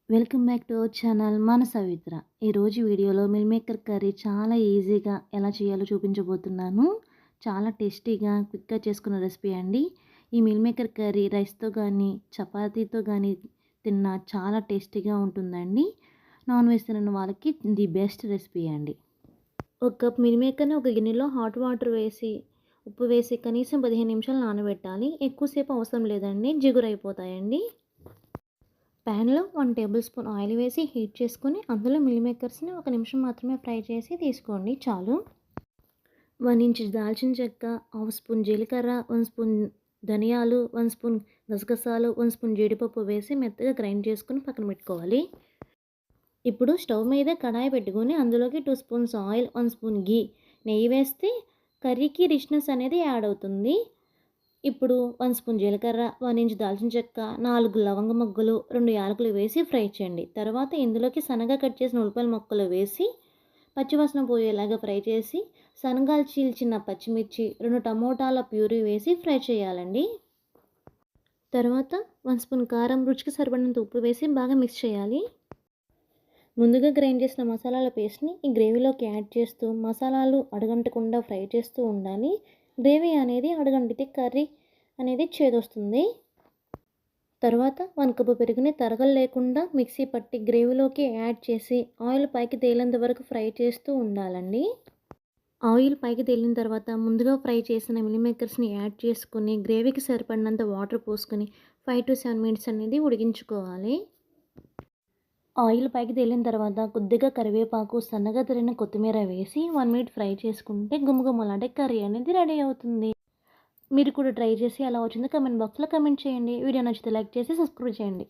Welcome back to our channel మన సవిత్ర. ఈరోజు వీడియోలో మిల్ మేకర్ కర్రీ చాలా ఈజీగా ఎలా చేయాలో చూపించబోతున్నాను. చాలా టేస్టీగా క్విక్గా చేసుకున్న రెసిపీ అండి. ఈ మిల్ మేకర్ కర్రీ రైస్తో కానీ చపాతీతో కానీ తిన్నా చాలా టేస్టీగా ఉంటుందండి. నాన్ వెజ్ తినని వాళ్ళకి ది బెస్ట్ రెసిపీ అండి. ఒక కప్ మిల్ మేకర్ని ఒక గిన్నెలో హాట్ వాటర్ వేసి ఉప్పు వేసి కనీసం 15 నిమిషాలు నానబెట్టాలి. ఎక్కువసేపు అవసరం లేదండి, జిగురైపోతాయండి. ప్యాన్లో 1 టేబుల్ స్పూన్ ఆయిల్ వేసి హీట్ చేసుకొని అందులో మిల్ మేకర్స్ని 1 నిమిషం మాత్రమే ఫ్రై చేసి తీసుకోండి చాలు. 1 ఇంచ్ దాల్చిన చెక్క, 1/2 స్పూన్ జీలకర్ర, 1 స్పూన్ ధనియాలు, 1 స్పూన్ గసగసాలు, 1 స్పూన్ జీడిపప్పు వేసి మెత్తగా గ్రైండ్ చేసుకుని పక్కన పెట్టుకోవాలి. ఇప్పుడు స్టవ్ మీద కడాయి పెట్టుకొని అందులోకి 2 స్పూన్స్ ఆయిల్, 1 స్పూన్ గీ, నెయ్యి వేస్తే కర్రీకి రిచ్నెస్ అనేది యాడ్ అవుతుంది. ఇప్పుడు 1 స్పూన్ జీలకర్ర, 1 ఇంచ్ దాల్చిన చెక్క, 4 లవంగ మొగ్గలు, 2 యాలకులు వేసి ఫ్రై చేయండి. తర్వాత ఇందులోకి సన్నగా కట్ చేసిన ఉల్లిపాయల ముక్కలు వేసి పచ్చివాసన పోయేలాగా ఫ్రై చేసి సన్నగా చీల్చిన పచ్చిమిర్చి, 2 టమోటాల ప్యూరీ వేసి ఫ్రై చేయాలండి. తర్వాత 1 స్పూన్ కారం, రుచికి సరిపడినంత ఉప్పు వేసి బాగా మిక్స్ చేయాలి. ముందుగా గ్రైండ్ చేసిన మసాలాల పేస్ట్ని ఈ గ్రేవీలోకి యాడ్ చేస్తూ మసాలాలు అడుగంటకుండా ఫ్రై చేస్తూ ఉండాలి. గ్రేవీ అనేది అడుగంటితే కర్రీ అనేది చేదొస్తుంది. తర్వాత 1 కప్పు పెరుగుని తరగలు లేకుండా మిక్సీ పట్టి గ్రేవీలోకి యాడ్ చేసి ఆయిల్ పైకి తేలేంత వరకు ఫ్రై చేస్తూ ఉండాలండి. ఆయిల్ పైకి తేలిన తర్వాత ముందుగా ఫ్రై చేసిన మిల్ మేకర్స్ని యాడ్ చేసుకొని గ్రేవీకి సరిపడినంత వాటర్ పోసుకొని 5 to 7 మినిట్స్ అనేది ఉడికించుకోవాలి. ఆయిల్ పైకి తేలిన తర్వాత కొద్దిగా కరివేపాకు, సన్నగా తరిగిన కొత్తిమీర వేసి 1 మినిట్ ఫ్రై చేసుకుంటే గుమగుమలాడే కర్రీ అనేది రెడీ అవుతుంది. మీరు కూడా ట్రై చేసి ఎలా వచ్చిందో కమెంట్ బాక్స్లో కమెంట్ చేయండి. వీడియో నచ్చితే లైక్ చేసి సబ్స్క్రైబ్ చేయండి.